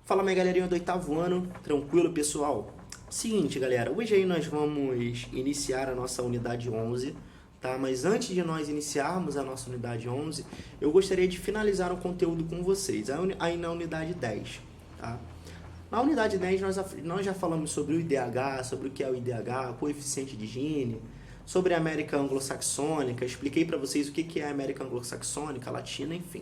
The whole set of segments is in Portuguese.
Fala minha galerinha do oitavo ano, tranquilo pessoal? Seguinte galera, hoje aí nós vamos iniciar a nossa unidade 11, tá? Mas antes de nós iniciarmos a nossa unidade 11, eu gostaria de finalizar o conteúdo com vocês, aí na unidade 10, tá? Na unidade 10 nós já falamos sobre o IDH, sobre o que é o IDH, coeficiente de Gini, sobre a América Anglo-Saxônica, expliquei para vocês o que é a América Anglo-Saxônica, Latina, enfim.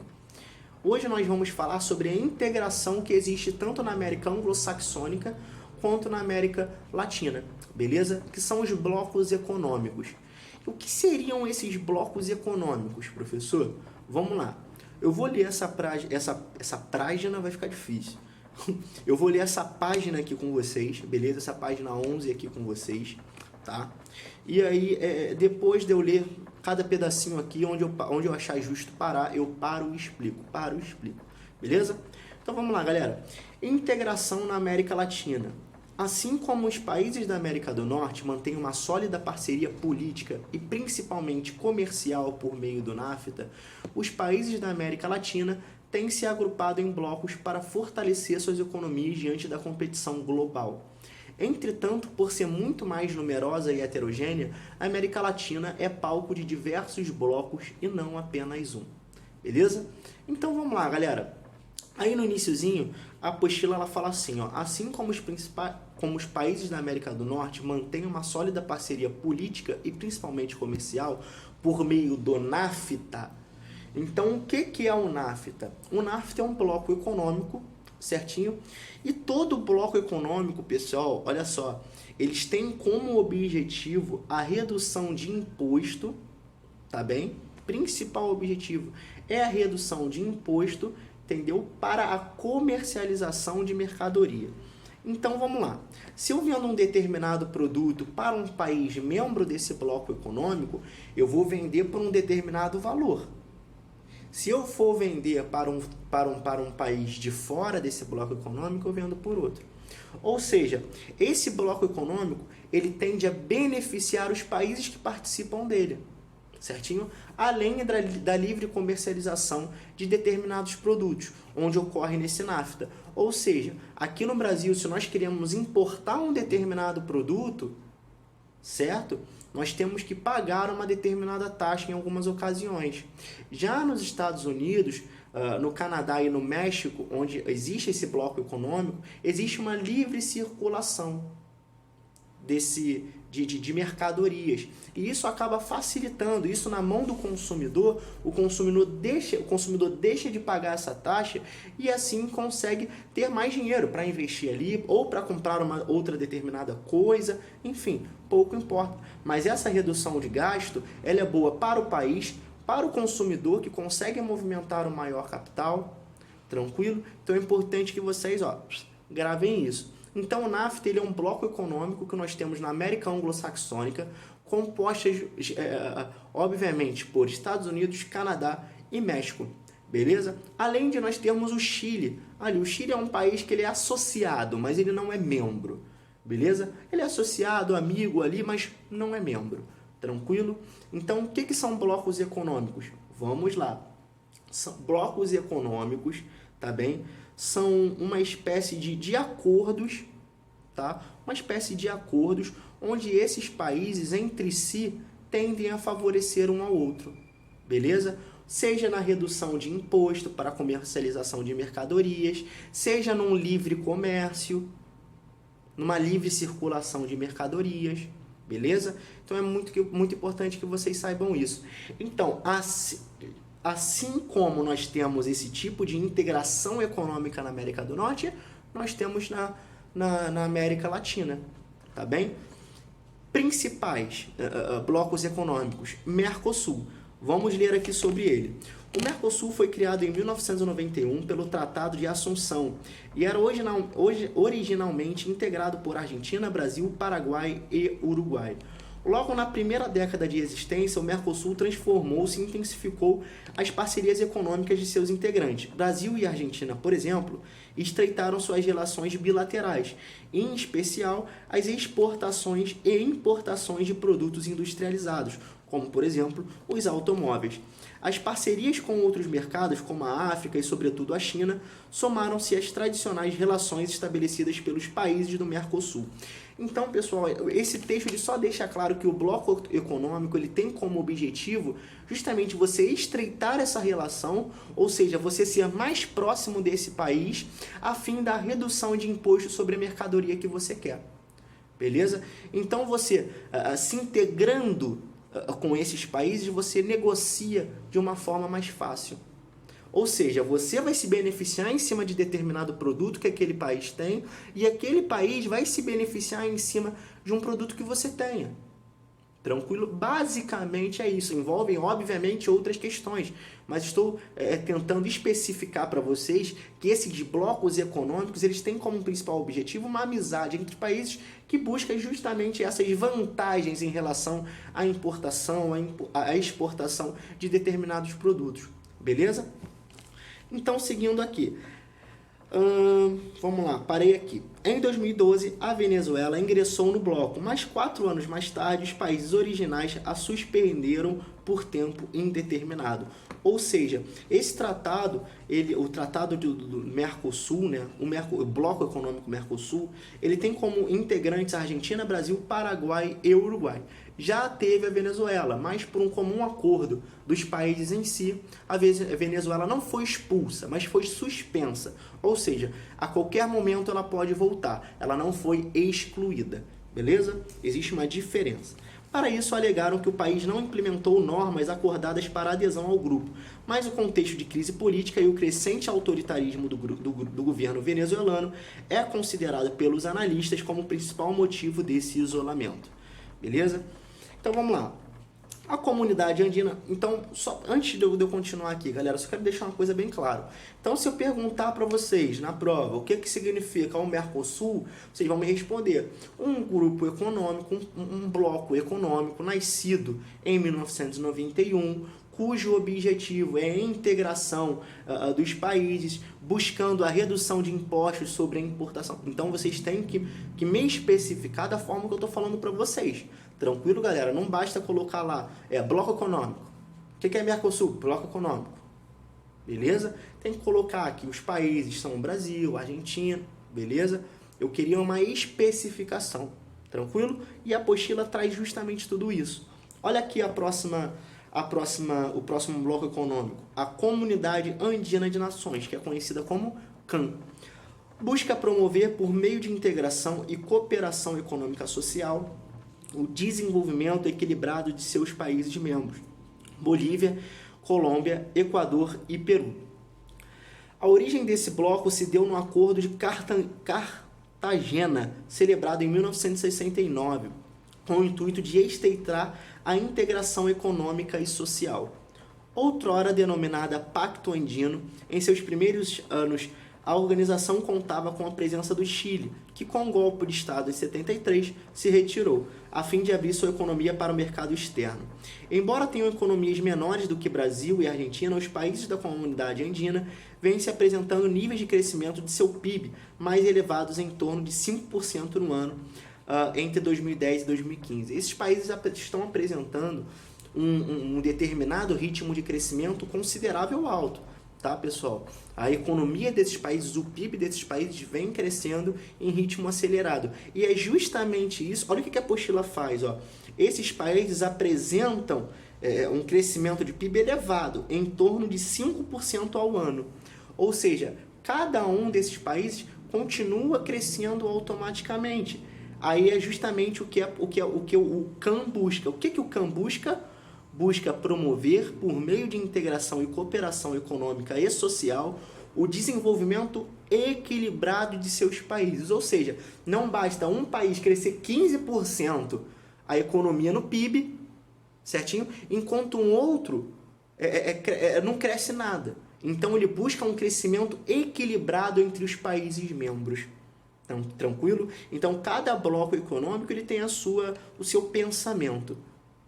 Hoje nós vamos falar sobre a integração que existe tanto na América Anglo-Saxônica quanto na América Latina, beleza? Que são os blocos econômicos. O que seriam esses blocos econômicos, professor? Vamos lá. Eu vou ler essa página, vai ficar difícil. Eu vou ler essa página aqui com vocês, beleza? Essa página 11 aqui com vocês, tá? E aí, depois de eu ler cada pedacinho aqui, onde eu achar justo parar, eu paro e explico, beleza? Então vamos lá, galera. Integração na América Latina. Assim como os países da América do Norte mantêm uma sólida parceria política e principalmente comercial por meio do NAFTA, os países da América Latina têm se agrupado em blocos para fortalecer suas economias diante da competição global. Entretanto, por ser muito mais numerosa e heterogênea, a América Latina é palco de diversos blocos e não apenas um. Beleza? Então vamos lá, galera. Aí no iniciozinho, a apostila ela fala assim, ó, assim como os países da América do Norte mantêm uma sólida parceria política e principalmente comercial por meio do NAFTA. Então, o que é o NAFTA? O NAFTA é um bloco econômico, certinho? E todo bloco econômico, pessoal, olha só, eles têm como objetivo a redução de imposto, tá bem? Principal objetivo é a redução de imposto, entendeu? Para a comercialização de mercadoria. Então vamos lá. Se eu vendo um determinado produto para um país membro desse bloco econômico, eu vou vender por um determinado valor. Se eu for vender para um país de fora desse bloco econômico, eu vendo por outro. Ou seja, esse bloco econômico ele tende a beneficiar os países que participam dele, certinho? Além da livre comercialização de determinados produtos, onde ocorre nesse NAFTA. Ou seja, aqui no Brasil, se nós queremos importar um determinado produto, certo? Nós temos que pagar uma determinada taxa em algumas ocasiões. Já nos Estados Unidos, no Canadá e no México, onde existe esse bloco econômico, existe uma livre circulação de mercadorias. E isso acaba facilitando, isso na mão do consumidor, o consumidor deixa de pagar essa taxa e assim consegue ter mais dinheiro para investir ali ou para comprar uma outra determinada coisa, enfim, pouco importa. Mas essa redução de gasto, ela é boa para o país, para o consumidor que consegue movimentar o maior capital, tranquilo? Então é importante que vocês gravem isso. Então o NAFTA ele é um bloco econômico que nós temos na América Anglo-Saxônica, compostas, obviamente, por Estados Unidos, Canadá e México, beleza? Além de nós termos o Chile. Ali, o Chile é um país que ele é associado, mas ele não é membro, beleza? Ele é associado, amigo ali, mas não é membro, tranquilo? Então, o que são blocos econômicos? Vamos lá. São blocos econômicos, tá bem? São uma espécie de acordos, tá? Uma espécie de acordos onde esses países entre si tendem a favorecer um ao outro, beleza? Seja na redução de imposto para a comercialização de mercadorias, seja num livre comércio, numa livre circulação de mercadorias, beleza? Então é muito importante que vocês saibam isso. Então, assim como nós temos esse tipo de integração econômica na América do Norte, nós temos na América Latina, tá bem? Principais blocos econômicos, Mercosul. Vamos ler aqui sobre ele. O Mercosul foi criado em 1991 pelo Tratado de Assunção e era originalmente integrado por Argentina, Brasil, Paraguai e Uruguai. Logo na primeira década de existência, o Mercosul transformou-se e intensificou as parcerias econômicas de seus integrantes. Brasil e Argentina, por exemplo, estreitaram suas relações bilaterais, em especial as exportações e importações de produtos industrializados, como, por exemplo, os automóveis. as parcerias com outros mercados, como a África e sobretudo a China, somaram-se às tradicionais relações estabelecidas pelos países do Mercosul. Então, pessoal, esse texto ele só deixa claro que o bloco econômico ele tem como objetivo justamente você estreitar essa relação, ou seja, você ser mais próximo desse país a fim da redução de imposto sobre a mercadoria que você quer. Beleza? Então, você se integrando com esses países, você negocia de uma forma mais fácil. Ou seja, você vai se beneficiar em cima de determinado produto que aquele país tem e aquele país vai se beneficiar em cima de um produto que você tenha. Tranquilo? Basicamente é isso. Envolvem, obviamente, outras questões, mas estou tentando especificar para vocês que esses blocos econômicos eles têm como principal objetivo uma amizade entre países que buscam justamente essas vantagens em relação à importação, à exportação de determinados produtos. Beleza? Então, seguindo aqui, vamos lá, parei aqui. Em 2012, a Venezuela ingressou no bloco, mas 4 anos mais tarde, os países originais a suspenderam por tempo indeterminado. Ou seja, esse tratado, o tratado do Mercosul, né, o Bloco Econômico Mercosul, ele tem como integrantes a Argentina, Brasil, Paraguai e Uruguai. Já teve a Venezuela, mas por um comum acordo dos países em si, a Venezuela não foi expulsa, mas foi suspensa. Ou seja, a qualquer momento ela pode voltar, ela não foi excluída. Beleza? Existe uma diferença. Para isso, alegaram que o país não implementou normas acordadas para adesão ao grupo, mas o contexto de crise política e o crescente autoritarismo do governo venezuelano é considerado pelos analistas como o principal motivo desse isolamento. Beleza? Então vamos lá. A comunidade andina... Então, só antes de eu continuar aqui, galera, só quero deixar uma coisa bem clara. Então, se eu perguntar para vocês na prova o que significa o Mercosul, vocês vão me responder. Um grupo econômico, um bloco econômico nascido em 1991, cujo objetivo é a integração dos países, buscando a redução de impostos sobre a importação. Então, vocês têm que me especificar da forma que eu estou falando para vocês. Tranquilo, galera? Não basta colocar lá, bloco econômico. O que é Mercosul? Bloco econômico. Beleza? Tem que colocar aqui, os países são o Brasil, Argentina, beleza? Eu queria uma especificação, tranquilo? E a apostila traz justamente tudo isso. Olha aqui o próximo bloco econômico. A Comunidade Andina de Nações, que é conhecida como CAN. Busca promover, por meio de integração e cooperação econômica social, o desenvolvimento equilibrado de seus países membros, Bolívia, Colômbia, Equador e Peru. A origem desse bloco se deu no Acordo de Cartagena, celebrado em 1969, com o intuito de estreitar a integração econômica e social. Outrora denominada Pacto Andino, em seus primeiros anos, a organização contava com a presença do Chile, que com o golpe de Estado em 73 se retirou, a fim de abrir sua economia para o mercado externo. Embora tenham economias menores do que Brasil e Argentina, os países da comunidade andina vêm se apresentando níveis de crescimento de seu PIB mais elevados em torno de 5% no ano, entre 2010 e 2015. Esses países estão apresentando um determinado ritmo de crescimento considerável alto. Tá, pessoal? A economia desses países, o PIB desses países vem crescendo em ritmo acelerado. E é justamente isso. Olha o que a apostila faz. Ó. Esses países apresentam um crescimento de PIB elevado, em torno de 5% ao ano. Ou seja, cada um desses países continua crescendo automaticamente. Aí é justamente o que o CAN busca. O que o CAN busca? Busca promover, por meio de integração e cooperação econômica e social, o desenvolvimento equilibrado de seus países. Ou seja, não basta um país crescer 15% a economia no PIB, certinho? Enquanto um outro não cresce nada. Então, ele busca um crescimento equilibrado entre os países membros. Então, tranquilo? Então, cada bloco econômico ele tem o seu pensamento.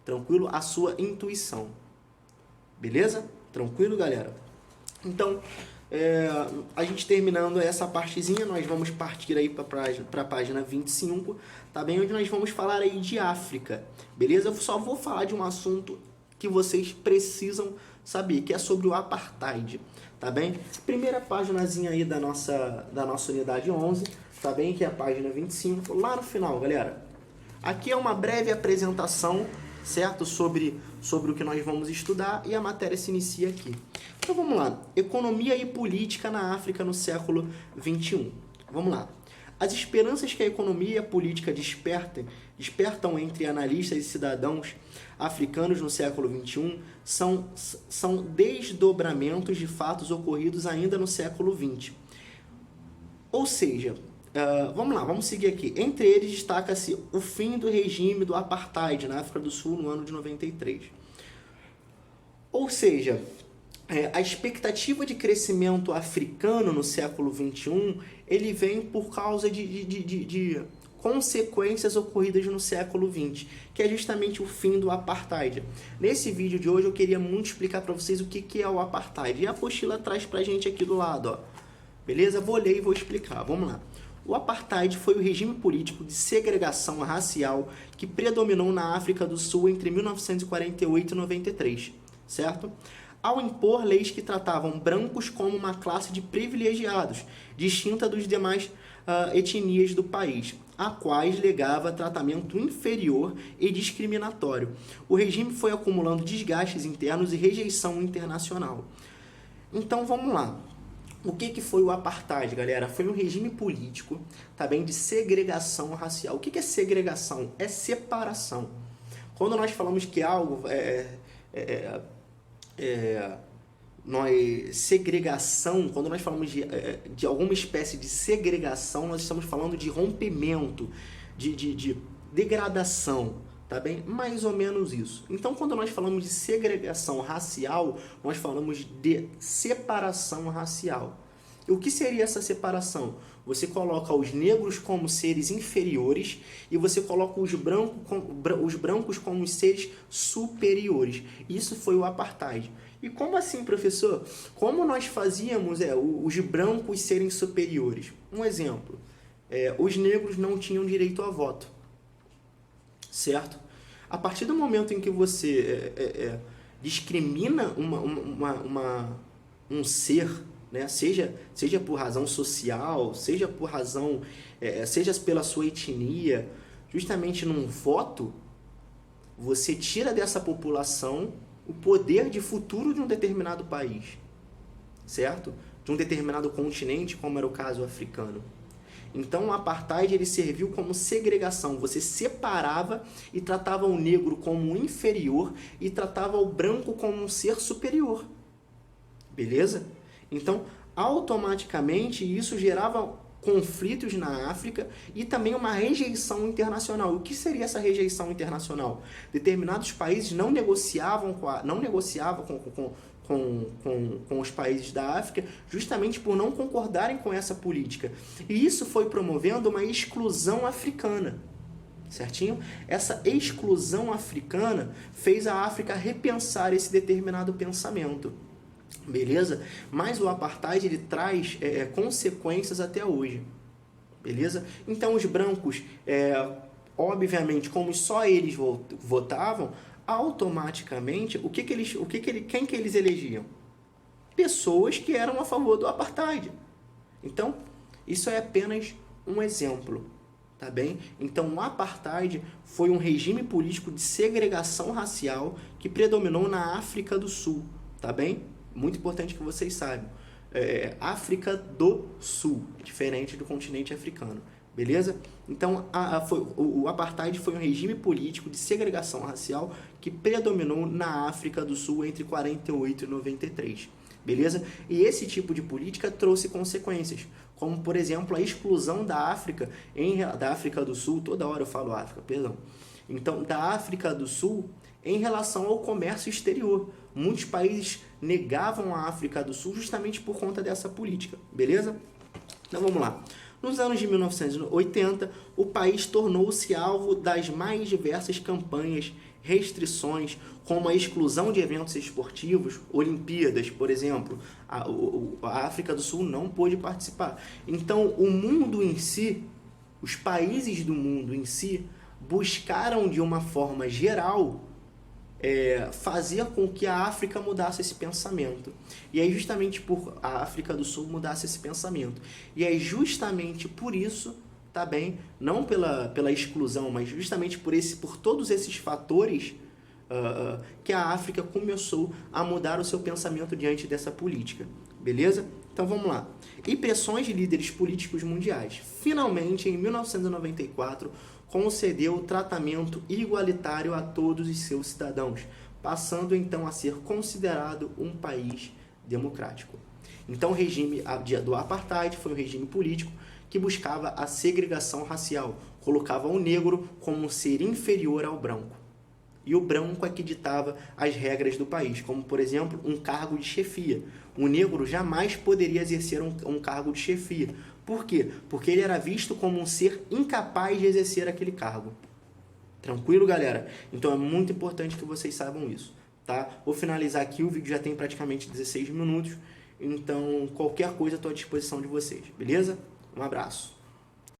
Tranquilo? A sua intuição. Beleza? Tranquilo, galera? Então, a gente terminando essa partezinha, nós vamos partir aí para a página 25, tá bem? Onde nós vamos falar aí de África. Beleza? Eu só vou falar de um assunto que vocês precisam saber, que é sobre o apartheid, tá bem? Primeira paginazinha aí da nossa unidade 11, tá bem? Que é a página 25, lá no final, galera. Aqui é uma breve apresentação, certo? Sobre o que nós vamos estudar e a matéria se inicia aqui. Então vamos lá. Economia e política na África no século XXI. Vamos lá. As esperanças que a economia e a política despertam entre analistas e cidadãos africanos no século XXI são desdobramentos de fatos ocorridos ainda no século XX. Ou seja, vamos lá, vamos seguir aqui. Entre eles destaca-se o fim do regime do apartheid na África do Sul no ano de 93. Ou seja, a expectativa de crescimento africano no século XXI, ele vem por causa de consequências ocorridas no século XX, que é justamente o fim do apartheid. Nesse vídeo de hoje eu queria muito explicar para vocês o que é o apartheid. E a apostila traz pra gente aqui do lado, ó. Beleza? Vou ler e vou explicar. Vamos lá. O apartheid foi o regime político de segregação racial que predominou na África do Sul entre 1948 e 93, certo? Ao impor leis que tratavam brancos como uma classe de privilegiados, distinta dos demais etnias do país, a quais legava tratamento inferior e discriminatório. O regime foi acumulando desgastes internos e rejeição internacional. Então vamos lá. O que foi o apartheid, galera? Foi um regime político, tá bem, de segregação racial. O que é segregação? É separação. Quando nós falamos que algo segregação, quando nós falamos de alguma espécie de segregação, nós estamos falando de rompimento, de degradação, tá bem? Mais ou menos isso. Então, quando nós falamos de segregação racial, nós falamos de separação racial. E o que seria essa separação? Você coloca os negros como seres inferiores e você coloca os brancos como seres superiores. Isso foi o apartheid. E como assim, professor? Como nós fazíamos os brancos serem superiores? Um exemplo, os negros não tinham direito a voto, certo? A partir do momento em que você discrimina um ser, né? Seja por razão social, seja por razão, seja pela sua etnia, justamente num voto, você tira dessa população o poder de futuro de um determinado país, certo? De um determinado continente, como era o caso africano. Então o apartheid ele serviu como segregação, você separava e tratava o negro como inferior e tratava o branco como um ser superior, beleza? Então automaticamente isso gerava conflitos na África e também uma rejeição internacional. O que seria essa rejeição internacional? Determinados países não negociavam com os países da África justamente por não concordarem com essa política. E isso foi promovendo uma exclusão africana, certinho? Essa exclusão africana fez a África repensar esse determinado pensamento. Beleza? Mas o apartheid ele traz consequências até hoje. Beleza? Então os brancos, obviamente, como só eles votavam, automaticamente, quem que eles elegiam? Pessoas que eram a favor do apartheid. Então, isso é apenas um exemplo, tá bem? Então, o apartheid foi um regime político de segregação racial que predominou na África do Sul, tá bem? Muito importante que vocês saibam. África do Sul, diferente do continente africano. Beleza? Então, o apartheid foi um regime político de segregação racial que predominou na África do Sul entre 48 e 93. Beleza? E esse tipo de política trouxe consequências, como, por exemplo, a exclusão da África do Sul, toda hora eu falo África, perdão. Então, da África do Sul em relação ao comércio exterior. Muitos países negavam a África do Sul justamente por conta dessa política. Beleza? Então, vamos lá. Nos anos de 1980, o país tornou-se alvo das mais diversas campanhas, restrições, como a exclusão de eventos esportivos, Olimpíadas, por exemplo. A África do Sul não pôde participar. Então, o mundo em si, os países do mundo em si, buscaram de uma forma geral fazer com que a África mudasse esse pensamento. E aí justamente por a África do Sul mudasse esse pensamento. E aí justamente por isso, tá bem, não pela exclusão, mas justamente por todos esses fatores que a África começou a mudar o seu pensamento diante dessa política. Beleza? Então vamos lá. E pressões de líderes políticos mundiais. Finalmente, em 1994, concedeu o tratamento igualitário a todos os seus cidadãos, passando então a ser considerado um país democrático. Então o regime do apartheid foi um regime político que buscava a segregação racial, colocava o negro como um ser inferior ao branco. E o branco é que ditava as regras do país, como, por exemplo, um cargo de chefia. O negro jamais poderia exercer um cargo de chefia. Por quê? Porque ele era visto como um ser incapaz de exercer aquele cargo. Tranquilo, galera? Então é muito importante que vocês saibam isso, tá? Vou finalizar aqui, o vídeo já tem praticamente 16 minutos, então qualquer coisa estou à disposição de vocês, beleza? Um abraço.